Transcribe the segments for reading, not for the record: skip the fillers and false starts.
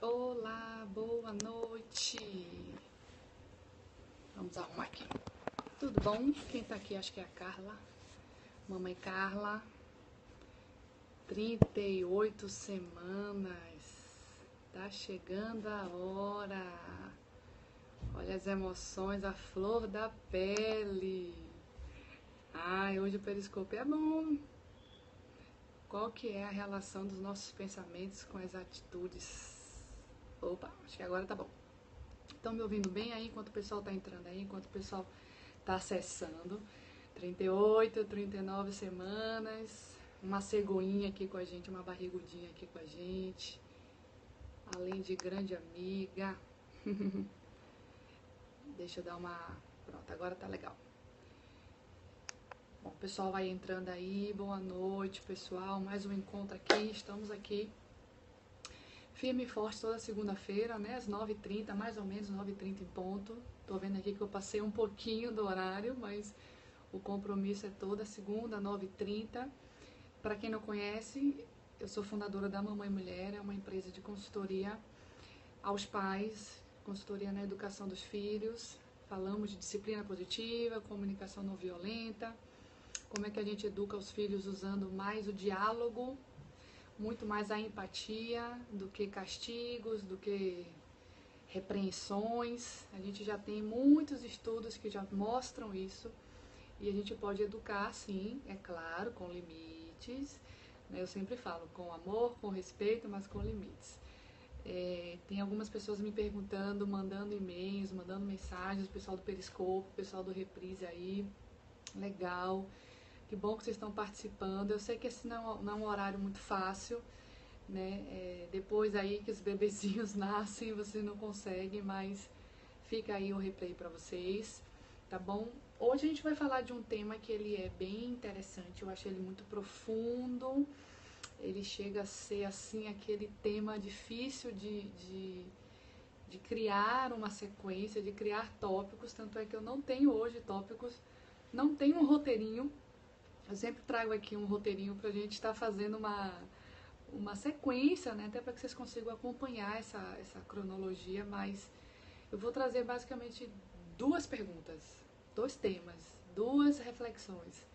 Olá, boa noite. Vamos arrumar aqui. Tudo bom? Quem tá aqui acho que é a Carla. Mamãe Carla. 38 semanas. Tá chegando a hora. Olha as emoções, a flor da pele. Ai, hoje o periscópio é bom. Qual que é a relação dos nossos pensamentos com as atitudes? Opa, acho que agora tá bom. Estão me ouvindo bem aí enquanto o pessoal tá entrando aí, enquanto o pessoal tá acessando? 38, 39 semanas, uma cegonhinha aqui com a gente, uma barrigudinha aqui com a gente, além de grande amiga. Deixa eu dar uma... Pronto, agora tá legal. Bom, o pessoal vai entrando aí, boa noite pessoal, mais um encontro aqui, estamos aqui firme e forte toda segunda-feira, né, às 9h30, mais ou menos 9h30 em ponto. Tô vendo aqui que eu passei um pouquinho do horário, mas o compromisso é toda segunda, 9h30. Para quem não conhece, eu sou fundadora da Mamãe Mulher, é uma empresa de consultoria aos pais, consultoria na educação dos filhos. Falamos de disciplina positiva, comunicação não violenta, como é que a gente educa os filhos usando mais o diálogo, muito mais a empatia do que castigos, do que repreensões. A gente já tem muitos estudos que já mostram isso e a gente pode educar, sim, é claro, com limites, né? Eu sempre falo, com amor, com respeito, mas com limites. Tem algumas pessoas me perguntando, mandando e-mails, mandando mensagens, o pessoal do Periscope, o pessoal do Reprise aí, legal. Que bom que vocês estão participando. Eu sei que esse não é um horário muito fácil, né? Depois aí que os bebezinhos nascem, vocês não conseguem, mas fica aí o replay para vocês, tá bom? Hoje a gente vai falar de um tema que ele é bem interessante, eu acho ele muito profundo. Ele chega a ser, assim, aquele tema difícil de criar uma sequência, de criar tópicos, tanto é que eu não tenho hoje tópicos, não tenho um roteirinho. Eu sempre trago aqui um roteirinho pra gente estar fazendo uma sequência, né? Até para que vocês consigam acompanhar essa cronologia, mas eu vou trazer basicamente duas perguntas, dois temas, duas reflexões,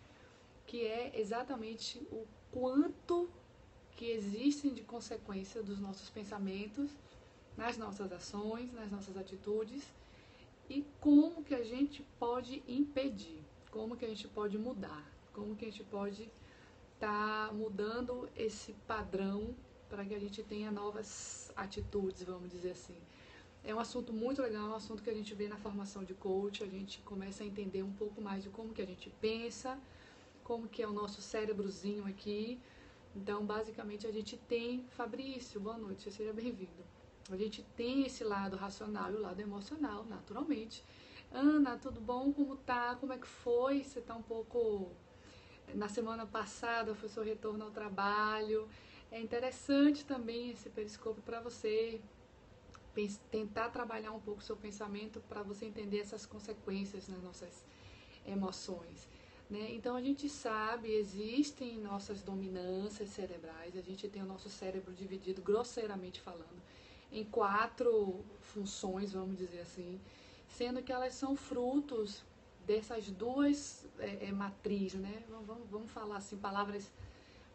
que é exatamente o quanto que existem de consequência dos nossos pensamentos, nas nossas ações, nas nossas atitudes, e como que a gente pode impedir, como que a gente pode mudar, como que a gente pode estar mudando esse padrão para que a gente tenha novas atitudes, vamos dizer assim. É um assunto muito legal, é um assunto que a gente vê na formação de coach, a gente começa a entender um pouco mais de como que a gente pensa, como que é o nosso cérebrozinho aqui. Então, basicamente, a gente tem... Fabrício, boa noite, seja bem-vindo. A gente tem esse lado racional e o lado emocional, naturalmente. Ana, tudo bom? Como tá? Como é que foi? Você tá um pouco... Na semana passada foi seu retorno ao trabalho. É interessante também esse periscópio para você tentar trabalhar um pouco o seu pensamento para você entender essas consequências nas nossas emoções, né? Então a gente sabe, existem nossas dominâncias cerebrais, a gente tem o nosso cérebro dividido, grosseiramente falando, em 4 funções, vamos dizer assim, sendo que elas são frutos dessas duas matrizes, né? Vamos falar assim, palavras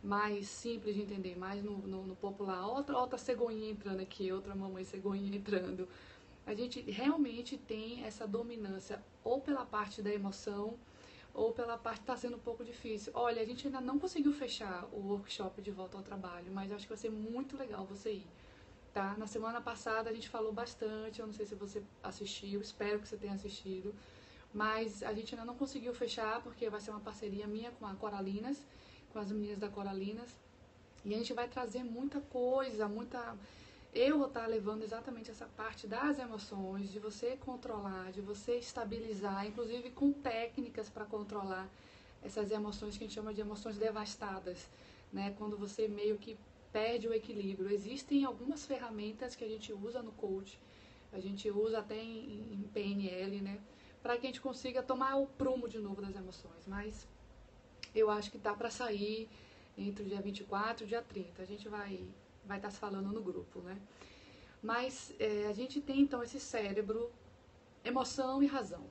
mais simples de entender, mais no popular. Outra cegonhinha entrando aqui, outra mamãe cegonhinha entrando. A gente realmente tem essa dominância ou pela parte da emoção ou pela parte que está sendo um pouco difícil. Olha, a gente ainda não conseguiu fechar o workshop de volta ao trabalho, mas acho que vai ser muito legal você ir, tá? Na semana passada a gente falou bastante, eu não sei se você assistiu, espero que você tenha assistido, mas a gente ainda não conseguiu fechar porque vai ser uma parceria minha com a Coralinas, com as meninas da Coralinas, e a gente vai trazer muita coisa, eu vou estar levando exatamente essa parte das emoções, de você controlar, de você estabilizar, inclusive com técnicas para controlar essas emoções que a gente chama de emoções devastadas, né? Quando você meio que perde o equilíbrio. Existem algumas ferramentas que a gente usa no coach, a gente usa até em PNL, né? Para que a gente consiga tomar o prumo de novo das emoções, mas eu acho que tá para sair entre o dia 24 e o dia 30. A gente vai estar se falando no grupo, né? Mas a gente tem então esse cérebro, emoção e razão.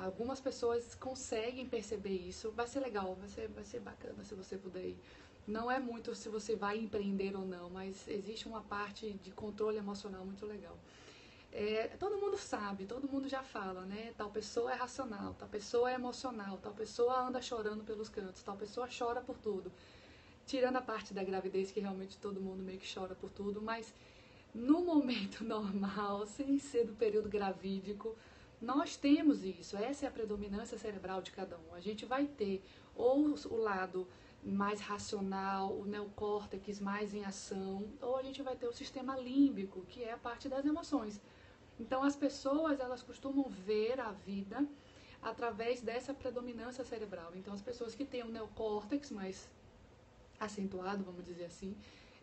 Algumas pessoas conseguem perceber isso. Vai ser legal, vai ser bacana se você puder ir. Não é muito se você vai empreender ou não, mas existe uma parte de controle emocional muito legal. Todo mundo sabe, todo mundo já fala, né? Tal pessoa é racional, tal pessoa é emocional, tal pessoa anda chorando pelos cantos, tal pessoa chora por tudo. Tirando a parte da gravidez, que realmente todo mundo meio que chora por tudo, mas no momento normal, sem ser do período gravídico, nós temos isso. Essa é a predominância cerebral de cada um. A gente vai ter ou o lado mais racional, o neocórtex mais em ação, ou a gente vai ter o sistema límbico, que é a parte das emoções. Então as pessoas, elas costumam ver a vida através dessa predominância cerebral. Então as pessoas que têm o neocórtex mais acentuado, vamos dizer assim,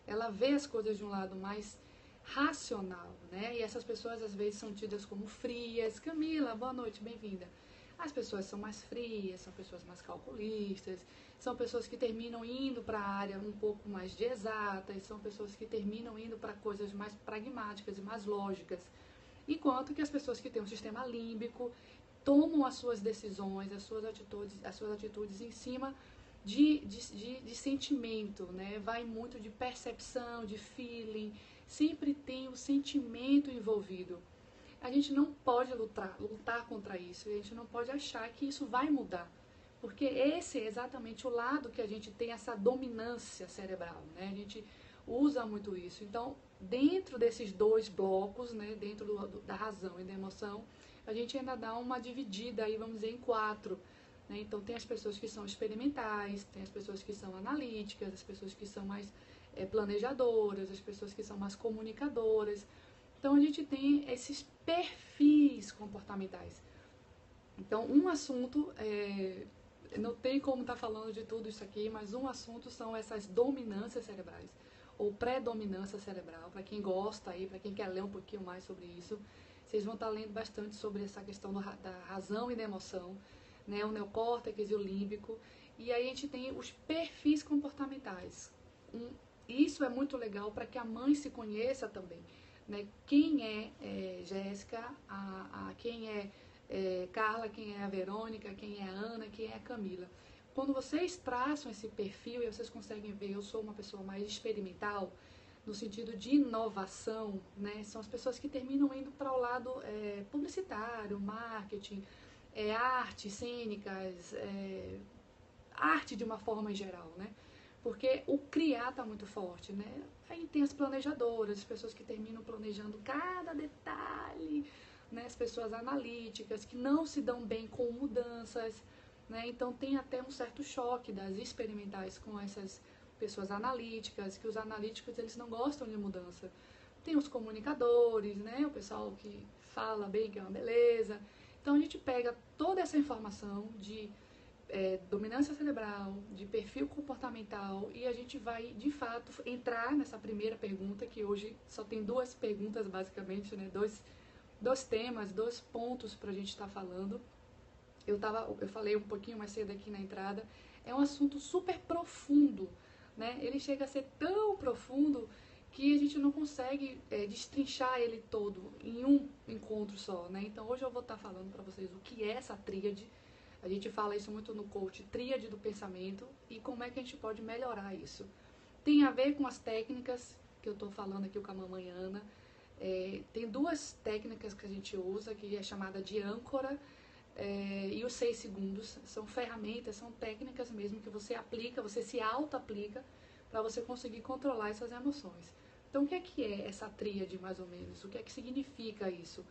ela vê as coisas de um lado mais racional, né? E essas pessoas às vezes são tidas como frias. Camila, boa noite, bem-vinda. As pessoas são mais frias, são pessoas mais calculistas, são pessoas que terminam indo para a área um pouco mais de exatas, são pessoas que terminam indo para coisas mais pragmáticas e mais lógicas. Enquanto que as pessoas que têm um sistema límbico tomam as suas decisões, as suas atitudes em cima de sentimento, né? Vai muito de percepção, de feeling, sempre tem o sentimento envolvido. A gente não pode lutar contra isso, a gente não pode achar que isso vai mudar, porque esse é exatamente o lado que a gente tem essa dominância cerebral, né? A gente usa muito isso. Então, dentro desses dois blocos, né, dentro da razão e da emoção, a gente ainda dá uma dividida aí, vamos dizer, em 4. Né? Então, tem as pessoas que são experimentais, tem as pessoas que são analíticas, as pessoas que são mais planejadoras, as pessoas que são mais comunicadoras. Então, a gente tem esses perfis comportamentais. Então, um assunto, não tem como estar falando de tudo isso aqui, mas um assunto são essas dominâncias cerebrais, ou predominância cerebral, para quem gosta aí, para quem quer ler um pouquinho mais sobre isso, vocês vão estar lendo bastante sobre essa questão da razão e da emoção, né, o neocórtex e o límbico, e aí a gente tem os perfis comportamentais. Isso é muito legal para que a mãe se conheça também, né? Quem é Jéssica, quem é Carla, quem é a Verônica, quem é a Ana, quem é a Camila. Quando vocês traçam esse perfil e vocês conseguem ver, eu sou uma pessoa mais experimental, no sentido de inovação, né? São as pessoas que terminam indo para o lado publicitário, marketing, artes cênicas, arte de uma forma em geral, né? Porque o criar está muito forte, né? Aí tem as planejadoras, as pessoas que terminam planejando cada detalhe, né? As pessoas analíticas, que não se dão bem com mudanças, né? Então tem até um certo choque das experimentais com essas pessoas analíticas, que os analíticos eles não gostam de mudança. Tem os comunicadores, né? O pessoal que fala bem, que é uma beleza. Então a gente pega toda essa informação de dominância cerebral, de perfil comportamental, e a gente vai, de fato, entrar nessa primeira pergunta, que hoje só tem 2 perguntas, basicamente, né? Dois temas, 2 pontos para a gente estar falando. Eu falei um pouquinho mais cedo aqui na entrada, é um assunto super profundo, né? Ele chega a ser tão profundo que a gente não consegue destrinchar ele todo em um encontro só, né? Então hoje eu vou estar falando para vocês o que é essa tríade. A gente fala isso muito no coach, tríade do pensamento, e como é que a gente pode melhorar isso. Tem a ver com as técnicas que eu estou falando aqui com a mamãe Ana. Tem 2 técnicas que a gente usa, que é chamada de âncora e os 6 segundos. São ferramentas, são técnicas mesmo que você aplica, você se auto-aplica para você conseguir controlar essas emoções. Então, o que é essa tríade, mais ou menos? O que é que significa isso?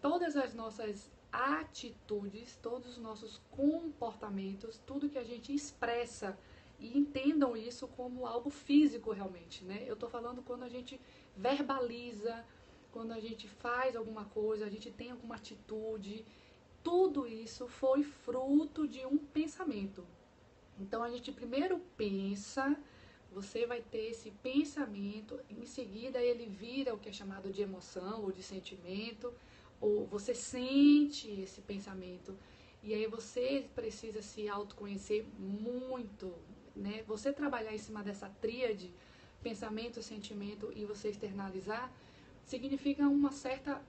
Todas as nossas atitudes, todos os nossos comportamentos, tudo que a gente expressa, e entendam isso como algo físico realmente, né? Eu tô falando quando a gente verbaliza, quando a gente faz alguma coisa, a gente tem alguma atitude, tudo isso foi fruto de um pensamento. Então a gente primeiro pensa, você vai ter esse pensamento, em seguida ele vira o que é chamado de emoção ou de sentimento, ou você sente esse pensamento, e aí você precisa se autoconhecer muito, né? Você trabalhar em cima dessa tríade, pensamento, sentimento e você externalizar, significa uma certa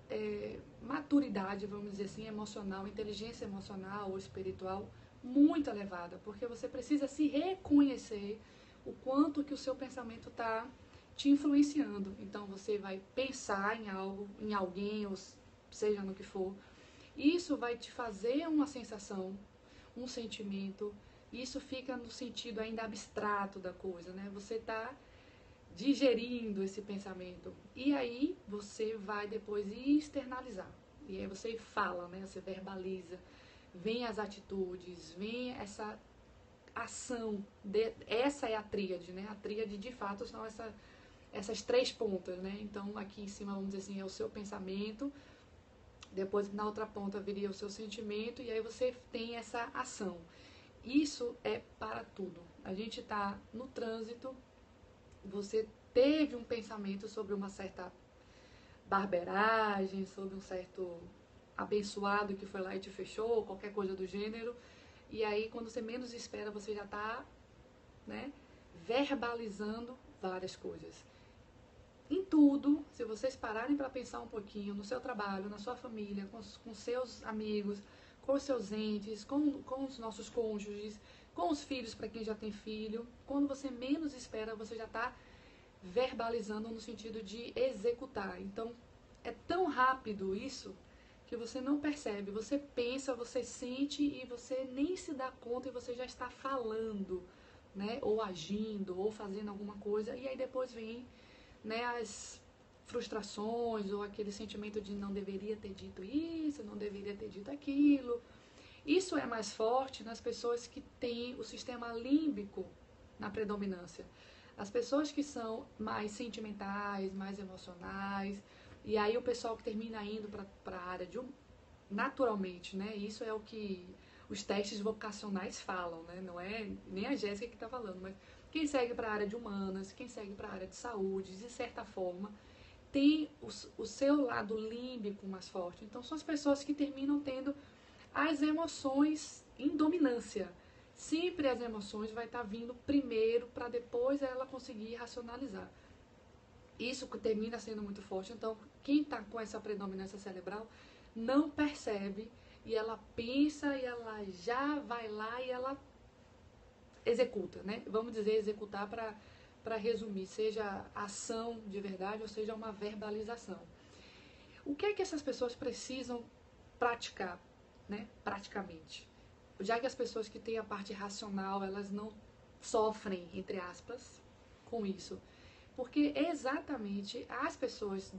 maturidade, vamos dizer assim, emocional, inteligência emocional ou espiritual muito elevada, porque você precisa se reconhecer o quanto que o seu pensamento está te influenciando. Então você vai pensar em algo, em alguém, ou seja no que for, isso vai te fazer uma sensação, um sentimento, isso fica no sentido ainda abstrato da coisa, né? Você está digerindo esse pensamento. E aí você vai depois externalizar. E aí você fala, né? Você verbaliza. Vem as atitudes, vem essa ação. Essa é a tríade, né? A tríade, de fato, são essas três pontas, né? Então, aqui em cima, vamos dizer assim, é o seu pensamento. Depois, na outra ponta, viria o seu sentimento. E aí você tem essa ação. Isso é para tudo. A gente está no trânsito, você teve um pensamento sobre uma certa barberagem, sobre um certo abençoado que foi lá e te fechou, qualquer coisa do gênero, e aí quando você menos espera, você já está, né, verbalizando várias coisas. Em tudo, se vocês pararem para pensar um pouquinho no seu trabalho, na sua família, com seus amigos, com os seus entes, com os nossos cônjuges, com os filhos para quem já tem filho, quando você menos espera, você já está verbalizando no sentido de executar. Então, é tão rápido isso que você não percebe. Você pensa, você sente e você nem se dá conta e você já está falando, né? Ou agindo, ou fazendo alguma coisa. E aí depois vem, né, as frustrações ou aquele sentimento de não deveria ter dito isso, não deveria ter dito aquilo. Isso é mais forte nas pessoas que têm o sistema límbico na predominância. As pessoas que são mais sentimentais, mais emocionais, e aí o pessoal que termina indo para a área de naturalmente, né? Isso é o que os testes vocacionais falam, né? Não é nem a Jéssica que está falando, mas quem segue para a área de humanas, quem segue para a área de saúde, de certa forma, tem o seu lado límbico mais forte. Então são as pessoas que terminam tendo as emoções em dominância. Sempre as emoções vai estar vindo primeiro para depois ela conseguir racionalizar. Isso termina sendo muito forte. Então, quem está com essa predominância cerebral não percebe e ela pensa e ela já vai lá e ela executa, né? Vamos dizer executar para resumir, seja ação de verdade ou seja uma verbalização. O que é que essas pessoas precisam praticar, né? Praticamente. Já que as pessoas que têm a parte racional, elas não sofrem, entre aspas, com isso. Porque exatamente as pessoas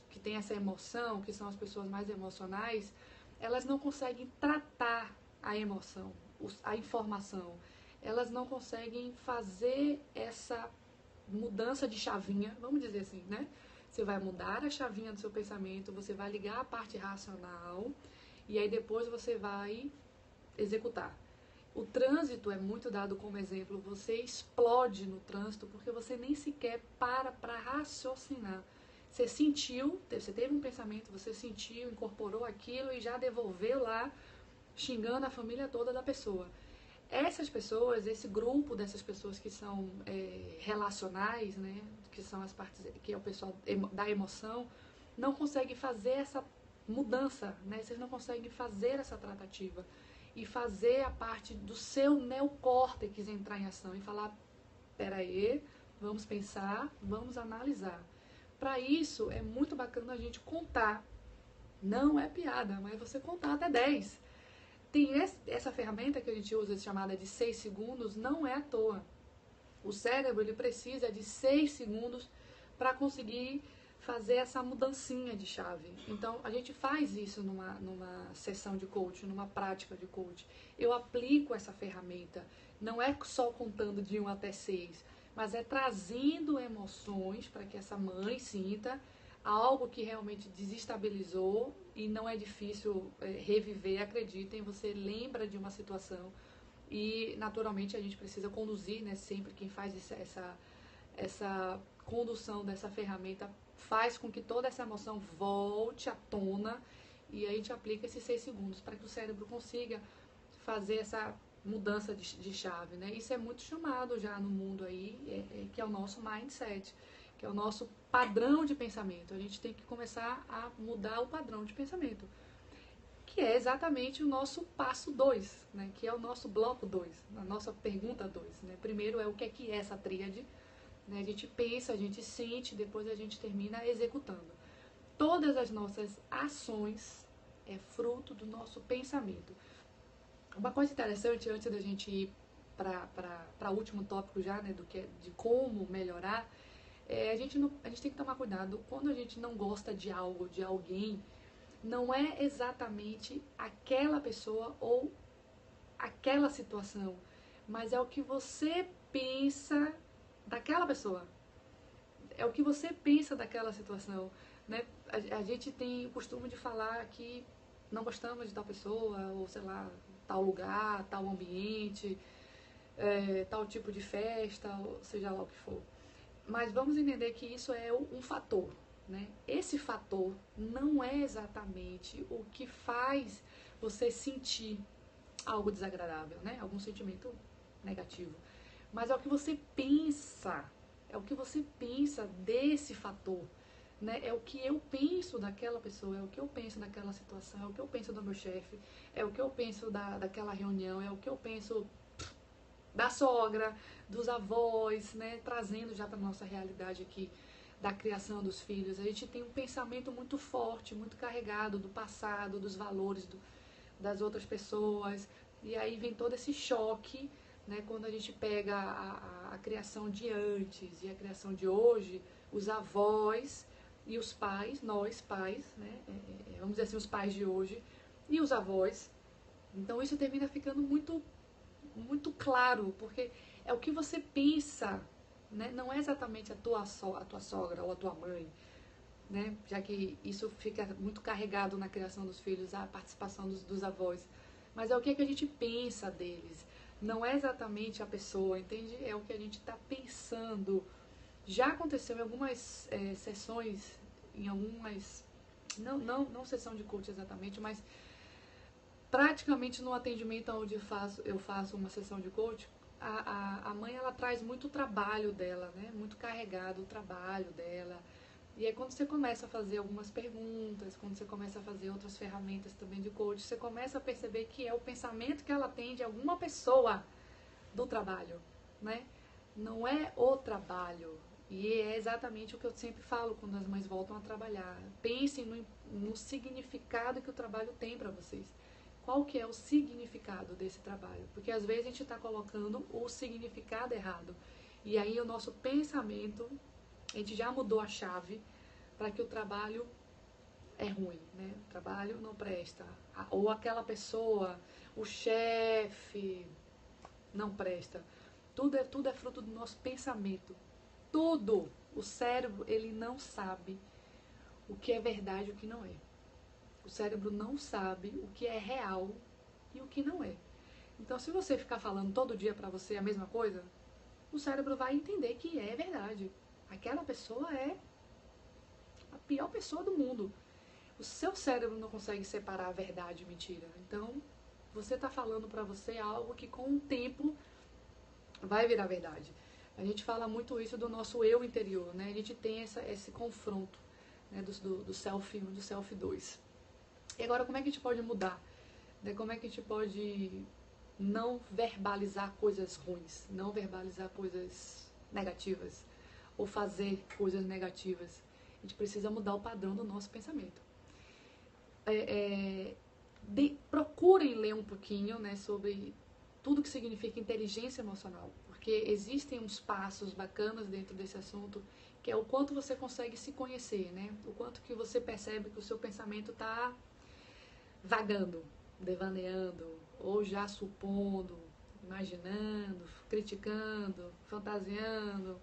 que têm essa emoção, que são as pessoas mais emocionais, elas não conseguem tratar a emoção, a informação. Elas não conseguem fazer essa mudança de chavinha, vamos dizer assim, né? Você vai mudar a chavinha do seu pensamento, você vai ligar a parte racional e aí depois você vai executar. O trânsito é muito dado como exemplo. Você explode no trânsito porque você nem sequer para raciocinar. Você sentiu, você teve um pensamento, você sentiu, incorporou aquilo e já devolveu lá, xingando a família toda da pessoa. Essas pessoas, esse grupo dessas pessoas que são relacionais, né, que são as partes, que é o pessoal da emoção, não consegue fazer essa mudança, né? Vocês não conseguem fazer essa tratativa e fazer a parte do seu neocórtex entrar em ação e falar, peraí, vamos pensar, vamos analisar. Para isso, é muito bacana a gente contar. Não é piada, mas você contar até 10. Tem essa ferramenta que a gente usa chamada de 6 segundos, não é à toa. O cérebro ele precisa de 6 segundos para conseguir fazer essa mudancinha de chave. Então, a gente faz isso numa sessão de coaching, numa prática de coaching. Eu aplico essa ferramenta. Não é só contando de 1 até 6, mas é trazendo emoções para que essa mãe sinta algo que realmente desestabilizou e não é difícil reviver, acreditem, você lembra de uma situação e naturalmente a gente precisa conduzir, né, sempre quem faz essa condução dessa ferramenta faz com que toda essa emoção volte à tona e aí a gente aplica esses 6 segundos para que o cérebro consiga fazer essa mudança de chave, né? Isso é muito chamado já no mundo aí, que é o nosso mindset, que é o nosso padrão de pensamento. A gente tem que começar a mudar o padrão de pensamento, que é exatamente o nosso passo 2, né? Que é o nosso bloco 2, a nossa pergunta 2. Né? Primeiro é o que é essa tríade. Né? A gente pensa, a gente sente, depois a gente termina executando. Todas as nossas ações é fruto do nosso pensamento. Uma coisa interessante, antes da gente ir para o último tópico já, né, de como melhorar, a gente tem que tomar cuidado quando a gente não gosta de algo, de alguém, não é exatamente aquela pessoa ou aquela situação, mas é o que você pensa daquela pessoa, é o que você pensa daquela situação, né? A gente tem o costume de falar que não gostamos de tal pessoa, ou sei lá, tal lugar, tal ambiente, tal tipo de festa, ou seja lá o que for. Mas vamos entender que isso é um fator, né? Esse fator não é exatamente o que faz você sentir algo desagradável, né? Algum sentimento negativo. Mas é o que você pensa, é o que você pensa desse fator, né? É o que eu penso daquela pessoa, é o que eu penso daquela situação, é o que eu penso do meu chefe, é o que eu penso daquela reunião, é o que eu penso da sogra, dos avós, né? Trazendo já para nossa realidade aqui da criação dos filhos. A gente tem um pensamento muito forte, muito carregado do passado, dos valores das outras pessoas, e aí vem todo esse choque, né? Quando a gente pega a criação de antes e a criação de hoje, os avós e os pais, nós pais, né? Vamos dizer assim, os pais de hoje e os avós. Então isso termina ficando muito claro, porque é o que você pensa, né? Não é exatamente a tua sogra ou a tua mãe, né? Já que isso fica muito carregado na criação dos filhos, a participação dos avós. Mas é o que a gente pensa deles. Não é exatamente a pessoa, entende? É o que a gente está pensando. Já aconteceu em algumas sessões, em algumas... Não sessão de coach exatamente, mas praticamente no atendimento onde eu faço uma sessão de coach, a mãe, ela traz muito o trabalho dela, né? Muito carregado o trabalho dela. E aí quando você começa a fazer algumas perguntas, quando você começa a fazer outras ferramentas também de coach, você começa a perceber que é o pensamento que ela tem de alguma pessoa do trabalho, né? Não é o trabalho. E é exatamente o que eu sempre falo quando as mães voltam a trabalhar. Pensem no significado que o trabalho tem para vocês. Qual que é o significado desse trabalho? Porque às vezes a gente está colocando o significado errado. E aí o nosso pensamento, a gente já mudou a chave para que o trabalho é ruim, né? O trabalho não presta. Ou aquela pessoa, o chefe, não presta. Tudo é fruto do nosso pensamento. Tudo. O cérebro, ele não sabe o que é verdade e o que não é. O cérebro não sabe o que é real e o que não é. Então, se você ficar falando todo dia pra você a mesma coisa, o cérebro vai entender que é verdade. Aquela pessoa é a pior pessoa do mundo. O seu cérebro não consegue separar a verdade e mentira. Então, você está falando pra você algo que com o tempo vai virar verdade. A gente fala muito isso do nosso eu interior, né? A gente tem esse confronto, né? do self 1 e do self 2. E agora, como é que a gente pode mudar? Né? Como é que a gente pode não verbalizar coisas ruins, não verbalizar coisas negativas, ou fazer coisas negativas? A gente precisa mudar o padrão do nosso pensamento. Procurem ler um pouquinho, né, sobre tudo que significa inteligência emocional, porque existem uns passos bacanas dentro desse assunto, que é o quanto você consegue se conhecer, né? O quanto que você percebe que o seu pensamento está vagando, devaneando, ou já supondo, imaginando, criticando, fantasiando.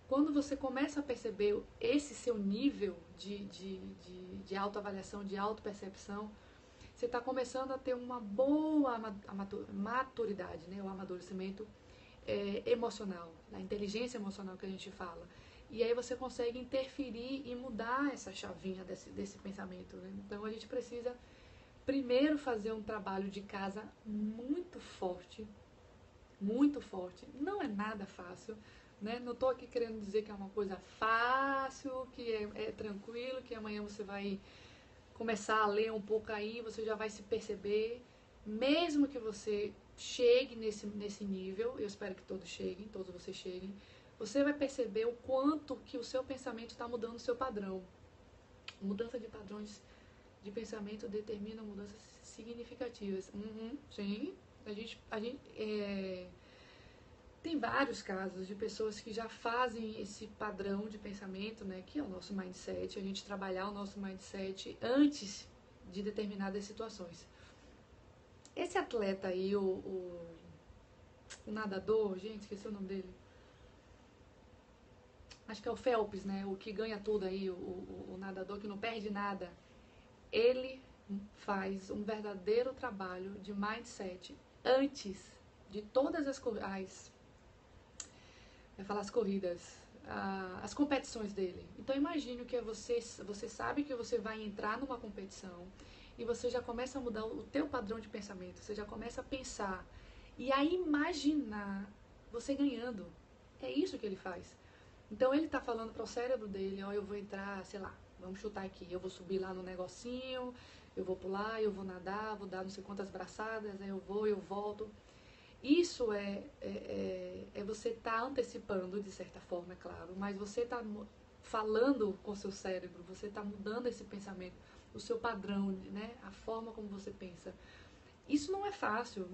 Quando você começa a perceber esse seu nível de autoavaliação, de autopercepção, você está começando a ter uma boa maturidade, né? O amadurecimento emocional, a inteligência emocional que a gente fala. E aí você consegue interferir e mudar essa chavinha desse pensamento, né? Então a gente precisa primeiro fazer um trabalho de casa muito forte. Não é nada fácil, né? Não estou aqui querendo dizer que é uma coisa fácil, que é tranquilo, que amanhã você vai começar a ler um pouco aí, você já vai se perceber, mesmo que você chegue nesse nível, eu espero que todos cheguem, todos vocês cheguem, você vai perceber o quanto que o seu pensamento está mudando o seu padrão. Mudança de padrões de pensamento determina mudanças significativas. Sim, tem vários casos de pessoas que já fazem esse padrão de pensamento, né, que é o nosso mindset, a gente trabalhar o nosso mindset antes de determinadas situações. Esse atleta aí, o nadador, gente, esqueci o nome dele. Acho que é o Phelps, né, o que ganha tudo aí, o nadador que não perde nada. Ele faz um verdadeiro trabalho de mindset antes de todas as corridas, as competições dele. Então imagine que você sabe que você vai entrar numa competição e você já começa a mudar o teu padrão de pensamento, você já começa a pensar e a imaginar você ganhando. É isso que ele faz. Então ele está falando para o cérebro dele, ó, eu vou entrar, sei lá, vamos chutar aqui, eu vou subir lá no negocinho, eu vou pular, eu vou nadar, vou dar não sei quantas braçadas, aí eu vou, eu volto. Isso é você estar antecipando, de certa forma, é claro, mas você está falando com o seu cérebro, você está mudando esse pensamento, o seu padrão, né? A forma como você pensa. Isso não é fácil.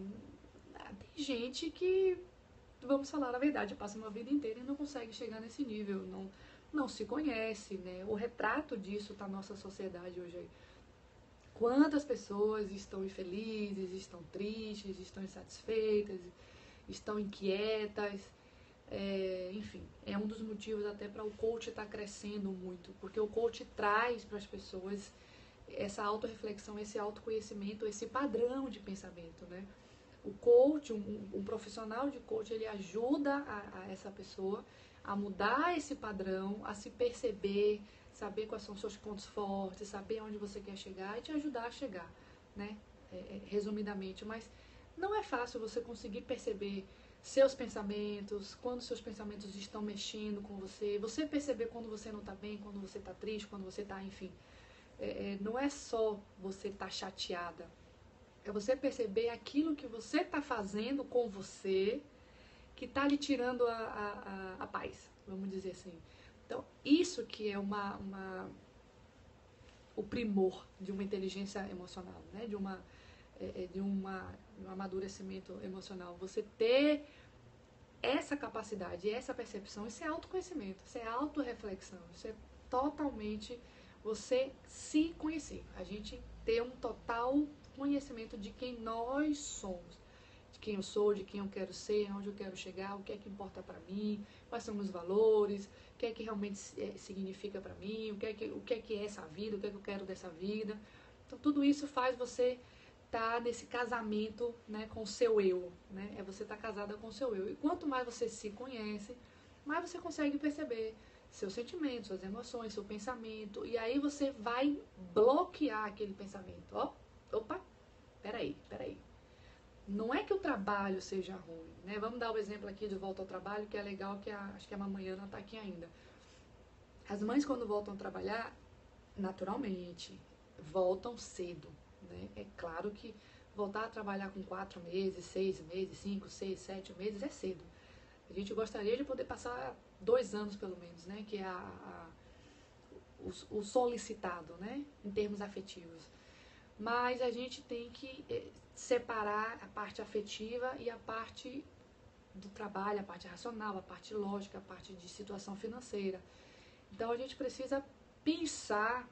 Tem gente que, vamos falar a verdade, passa uma vida inteira e não consegue chegar nesse nível, não se conhece, né? O retrato disso está na nossa sociedade hoje aí. Quantas pessoas estão infelizes, estão tristes, estão insatisfeitas, estão inquietas, enfim, é um dos motivos até para o coach estar crescendo muito, porque o coach traz para as pessoas essa autorreflexão, esse autoconhecimento, esse padrão de pensamento, né? O coach, um profissional de coach, ele ajuda a essa pessoa a mudar esse padrão, a se perceber, saber quais são os seus pontos fortes, saber onde você quer chegar e te ajudar a chegar, né? Resumidamente, mas não é fácil você conseguir perceber seus pensamentos, quando seus pensamentos estão mexendo com você perceber quando você não está bem, quando você está triste, quando você está, enfim. Não é só você estar chateada, é você perceber aquilo que você está fazendo com você que está lhe tirando a paz, vamos dizer assim. Então, isso que é o primor de uma inteligência emocional, né? de um amadurecimento emocional. Você ter essa capacidade, essa percepção, isso é autoconhecimento, isso é autorreflexão, isso é totalmente você se conhecer. A gente ter um total conhecimento de quem nós somos. De quem eu sou, de quem eu quero ser, onde eu quero chegar, o que é que importa para mim, quais são os valores, o que é que realmente significa para mim, o que é que é essa vida, o que é que eu quero dessa vida. Então tudo isso faz você estar nesse casamento, né, com o seu eu, né? É você estar casada com o seu eu. E quanto mais você se conhece, mais você consegue perceber seus sentimentos, suas emoções, seu pensamento, e aí você vai bloquear aquele pensamento. Ó, opa, peraí. Não é que o trabalho seja ruim, né? Vamos dar o exemplo aqui de volta ao trabalho, que é legal, que acho que a Mamãe está aqui ainda. As mães, quando voltam a trabalhar, naturalmente, voltam cedo, né? É claro que voltar a trabalhar com 4 meses, 6 meses, 5, 6, 7 meses é cedo. A gente gostaria de poder passar 2 anos, pelo menos, né? Que é o solicitado, né? Em termos afetivos. Mas a gente tem que separar a parte afetiva e a parte do trabalho, a parte racional, a parte lógica, a parte de situação financeira. Então a gente precisa pensar,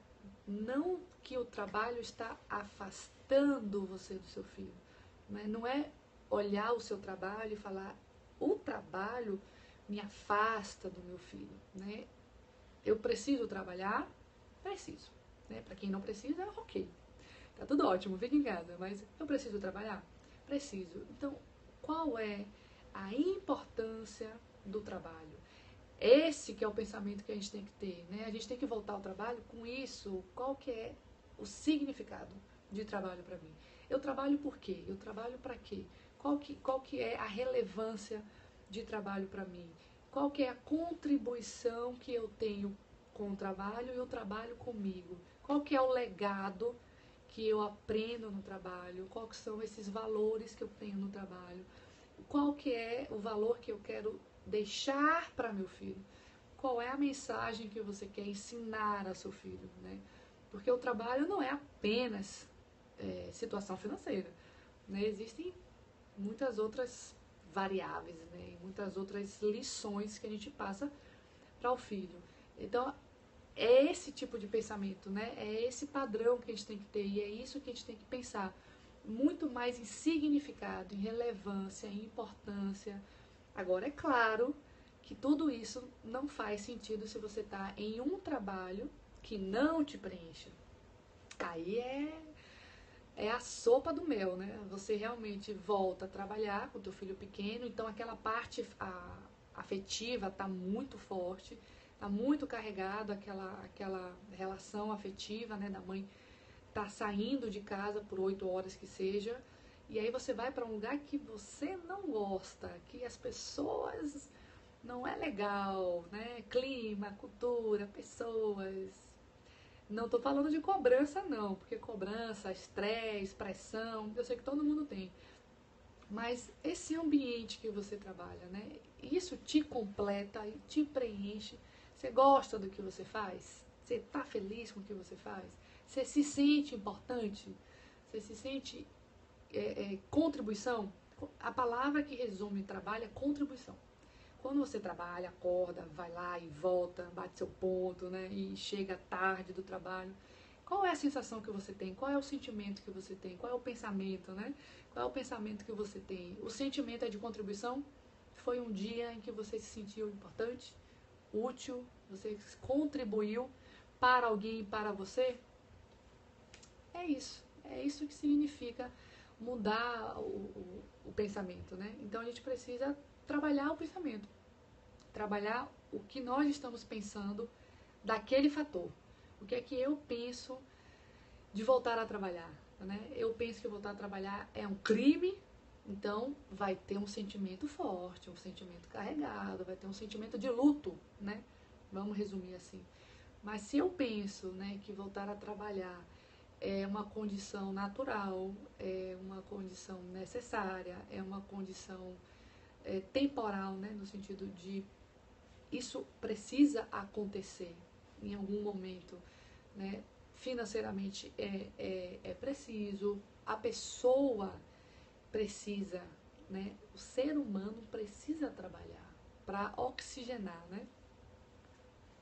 não que o trabalho está afastando você do seu filho, né? Não é olhar o seu trabalho e falar, o trabalho me afasta do meu filho, né? Eu preciso trabalhar? Preciso, né? Para quem não precisa, ok. Tá tudo ótimo, fica em casa, mas eu preciso trabalhar? Preciso. Então, qual é a importância do trabalho? Esse que é o pensamento que a gente tem que ter, né? A gente tem que voltar ao trabalho com isso. Qual que é o significado de trabalho para mim? Eu trabalho por quê? Eu trabalho para quê? Qual que é a relevância de trabalho para mim? Qual que é a contribuição que eu tenho com o trabalho e o trabalho comigo? Qual que é o legado que eu aprendo no trabalho? Quais são esses valores que eu tenho no trabalho? Qual que é o valor que eu quero deixar para meu filho? Qual é a mensagem que você quer ensinar ao seu filho, né? Porque o trabalho não é apenas situação financeira, né? Existem muitas outras variáveis, né? Muitas outras lições que a gente passa para o filho. Então, é esse tipo de pensamento, né? É esse padrão que a gente tem que ter e é isso que a gente tem que pensar. Muito mais em significado, em relevância, em importância. Agora, é claro que tudo isso não faz sentido se você está em um trabalho que não te preenche. Aí é a sopa do mel, né? Você realmente volta a trabalhar com o teu filho pequeno, então aquela parte afetiva está muito forte, está muito carregado, aquela relação afetiva, né, da mãe tá saindo de casa por 8 horas que seja, e aí você vai para um lugar que você não gosta, que as pessoas não é legal, né? Clima, cultura, pessoas. Não tô falando de cobrança não, porque cobrança, estresse, pressão, eu sei que todo mundo tem. Mas esse ambiente que você trabalha, né? Isso te completa e te preenche. Você gosta do que você faz? Você está feliz com o que você faz? Você se sente importante? Você se sente contribuição? A palavra que resume trabalho é contribuição. Quando você trabalha, acorda, vai lá e volta, bate seu ponto, né? E chega tarde do trabalho. Qual é a sensação que você tem? Qual é o sentimento que você tem? Qual é o pensamento, né? Qual é o pensamento que você tem? O sentimento é de contribuição? Foi um dia em que você se sentiu importante, útil, você contribuiu para alguém e para você? É isso que significa mudar o pensamento, né? Então a gente precisa trabalhar o pensamento, trabalhar o que nós estamos pensando daquele fator. O que é que eu penso de voltar a trabalhar, né? Eu penso que voltar a trabalhar é um crime, então vai ter um sentimento forte, um sentimento carregado, vai ter um sentimento de luto, né? Vamos resumir assim. Mas se eu penso, né, que voltar a trabalhar é uma condição natural, é uma condição necessária, é uma condição temporal, né, no sentido de isso precisa acontecer em algum momento, né? Financeiramente é preciso, a pessoa precisa, né? O ser humano precisa trabalhar para oxigenar, né?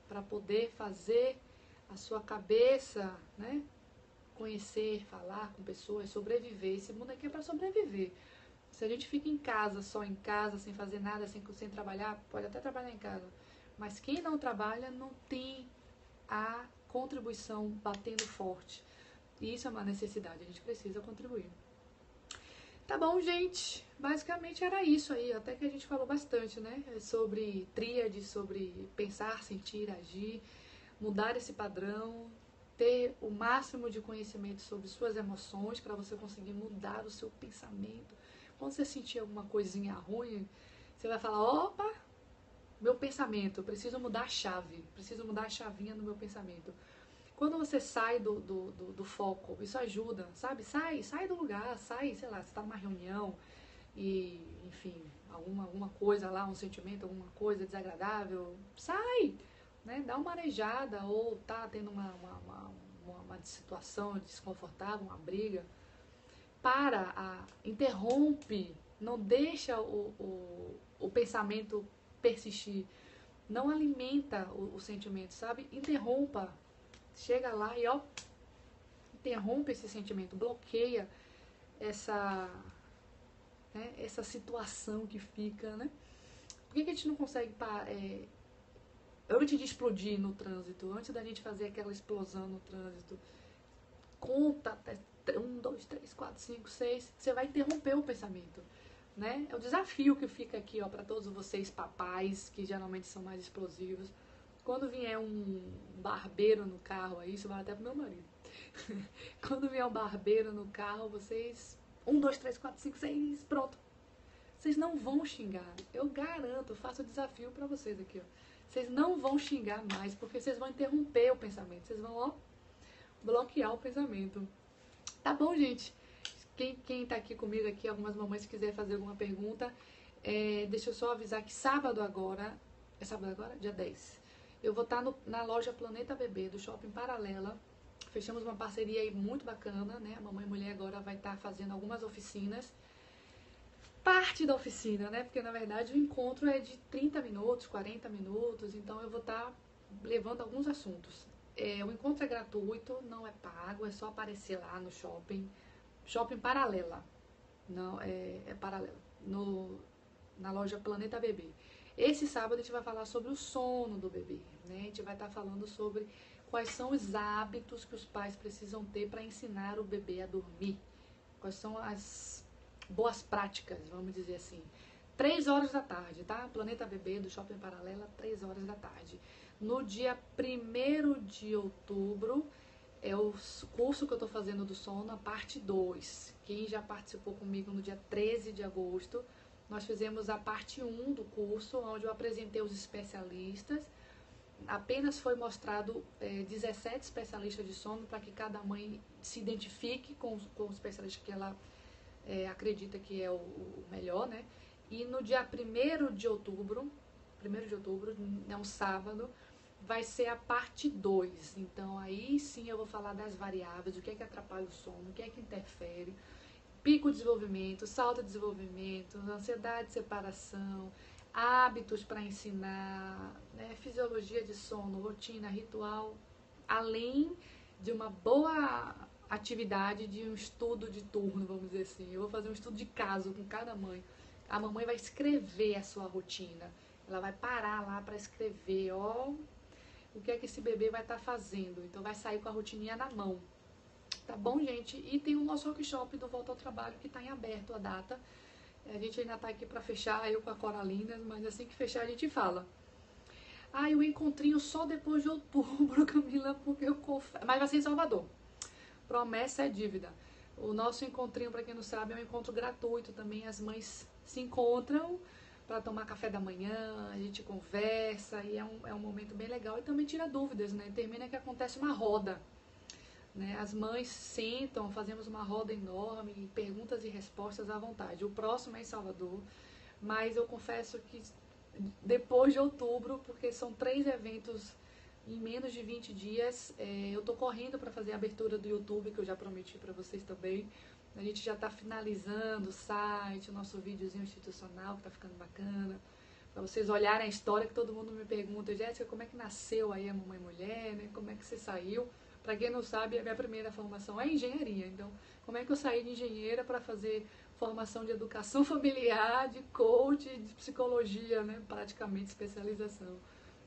Para poder fazer a sua cabeça, né? Conhecer, falar com pessoas, sobreviver. Esse mundo aqui é para sobreviver. Se a gente fica em casa, só em casa, sem fazer nada, sem trabalhar, pode até trabalhar em casa. Mas quem não trabalha não tem a contribuição batendo forte. E isso é uma necessidade, a gente precisa contribuir. Tá bom, gente? Basicamente era isso aí, até que a gente falou bastante, né? Sobre tríade, sobre pensar, sentir, agir, mudar esse padrão, ter o máximo de conhecimento sobre suas emoções para você conseguir mudar o seu pensamento. Quando você sentir alguma coisinha ruim, você vai falar, opa, meu pensamento, eu preciso mudar a chave, preciso mudar a chavinha no meu pensamento. Quando você sai do foco, isso ajuda, sabe? Sai do lugar, sai, sei lá, você está numa reunião e, enfim, alguma coisa lá, um sentimento, alguma coisa desagradável, sai, né? Dá uma arejada ou tá tendo uma situação desconfortável, uma briga, interrompe, não deixa o pensamento persistir, não alimenta o sentimento, sabe? Interrompa, chega lá e ó, interrompe esse sentimento, bloqueia essa situação que fica, né? Por que a gente não consegue antes de explodir no trânsito, antes da gente fazer aquela explosão no trânsito, conta até 1, 2, 3, 4, 5, 6, você vai interromper o pensamento, né? É o desafio que fica aqui, ó, para todos vocês papais, que geralmente são mais explosivos. Quando vier um barbeiro no carro, aí isso vai até pro meu marido. Quando vier um barbeiro no carro, vocês 1, 2, 3, 4, 5, 6, pronto. vocês não vão xingar. Eu garanto, eu faço o desafio pra vocês aqui, ó. Vocês não vão xingar mais, porque vocês vão interromper o pensamento. Vocês vão, ó, bloquear o pensamento. Tá bom, gente? Quem tá aqui comigo aqui, algumas mamães, se quiser fazer alguma pergunta, deixa eu só avisar que sábado agora, é sábado agora? Dia 10. Eu vou estar na loja Planeta Bebê, do Shopping Paralela. Fechamos uma parceria aí muito bacana, né? A Mamãe Mulher agora vai estar fazendo algumas oficinas. Parte da oficina, né? Porque na verdade o encontro é de 30 minutos, 40 minutos, então eu vou estar levando alguns assuntos. O encontro é gratuito, não é pago, é só aparecer lá no shopping. Shopping Paralela. Não, é Paralela. Na loja Planeta Bebê. Esse sábado a gente vai falar sobre o sono do bebê, né? A gente vai estar falando sobre quais são os hábitos que os pais precisam ter para ensinar o bebê a dormir. Quais são as boas práticas, vamos dizer assim. 3 horas da tarde, tá? Planeta Bebê do Shopping Paralela, 3 horas da tarde. No dia 1º de outubro, é o curso que eu tô fazendo do sono, a parte 2. Quem já participou comigo no dia 13 de agosto, nós fizemos a parte 1 do curso, onde eu apresentei os especialistas. Apenas foi mostrado 17 especialistas de sono para que cada mãe se identifique com o especialista que ela acredita que é o melhor, né? E no dia 1º de outubro, é um sábado, vai ser a parte 2. Então aí sim eu vou falar das variáveis, o que é que atrapalha o sono, o que é que interfere, pico de desenvolvimento, salto de desenvolvimento, ansiedade de separação, hábitos para ensinar, né? Fisiologia de sono, rotina, ritual, além de uma boa atividade de um estudo de turno, vamos dizer assim. Eu vou fazer um estudo de caso com cada mãe. A mamãe vai escrever a sua rotina. Ela vai parar lá para escrever, ó, o que é que esse bebê vai estar fazendo. Então vai sair com a rotininha na mão. Tá bom, gente? E tem o nosso workshop do Volta ao Trabalho que está em aberto a data. A gente ainda está aqui para fechar, eu com a Coralinas, mas assim que fechar a gente fala. Ah, e o encontrinho só depois de outubro, Camila, porque eu confesso. Mas vai ser em Salvador. Promessa é dívida. O nosso encontrinho, para quem não sabe, é um encontro gratuito também. As mães se encontram para tomar café da manhã, a gente conversa e é um momento bem legal e também tira dúvidas, né? Termina que acontece uma roda, né? As mães sentam, fazemos uma roda enorme, perguntas e respostas à vontade. O próximo é em Salvador, mas eu confesso que depois de outubro, porque são 3 eventos em menos de 20 dias, eu tô correndo para fazer a abertura do YouTube, que eu já prometi para vocês também. A gente já tá finalizando o site, o nosso videozinho institucional, que tá ficando bacana. Para vocês olharem a história, que todo mundo me pergunta, Jéssica, como é que nasceu aí a Mamãe Mulher, né? Como é que você saiu? Para quem não sabe, a minha primeira formação é engenharia. Então, como é que eu saí de engenheira para fazer formação de educação familiar, de coach, de psicologia, né? Praticamente especialização.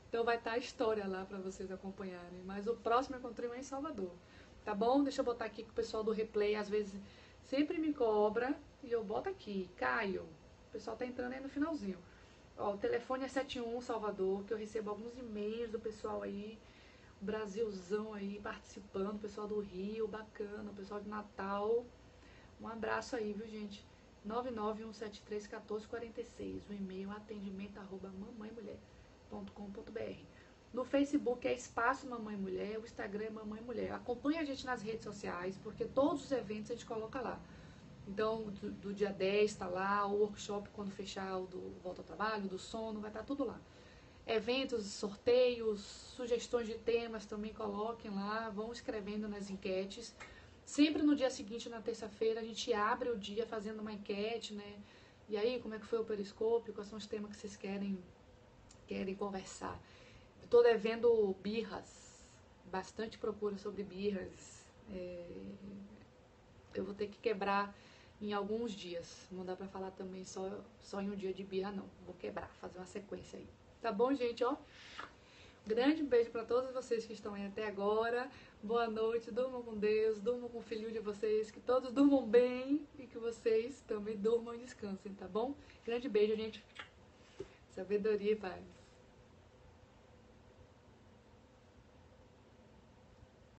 Então vai estar a história lá para vocês acompanharem. Mas o próximo encontrinho é em Salvador. Tá bom? Deixa eu botar aqui que o pessoal do replay às vezes sempre me cobra. E eu boto aqui, Caio. O pessoal tá entrando aí no finalzinho. Ó, o telefone é 71 Salvador, que eu recebo alguns e-mails do pessoal aí. Brasilzão aí participando. O pessoal do Rio, bacana. O pessoal de Natal. Um abraço aí, viu, gente? 991731446. O e-mail atendimento@mamaemulher.com.br. No Facebook é Espaço Mamãe Mulher, o Instagram é Mamãe Mulher. Acompanhe a gente nas redes sociais, porque todos os eventos a gente coloca lá. Então, do dia 10 tá lá, o workshop quando fechar, o do Volta ao Trabalho, do sono, vai estar tudo lá. Eventos, sorteios, sugestões de temas também coloquem lá, vão escrevendo nas enquetes. Sempre no dia seguinte, na terça-feira, a gente abre o dia fazendo uma enquete, né? E aí, como é que foi o periscópio? Quais são os temas que vocês querem conversar? Estou devendo birras, bastante procura sobre birras. Eu vou ter que quebrar em alguns dias. Não dá pra falar também só em um dia de birra, não. Vou quebrar, fazer uma sequência aí. Tá bom, gente? Ó, grande beijo pra todos vocês que estão aí até agora. Boa noite, durmam com Deus, durmam com o filhinho de vocês, que todos durmam bem e que vocês também durmam e descansem, tá bom? Grande beijo, gente. Sabedoria e paz.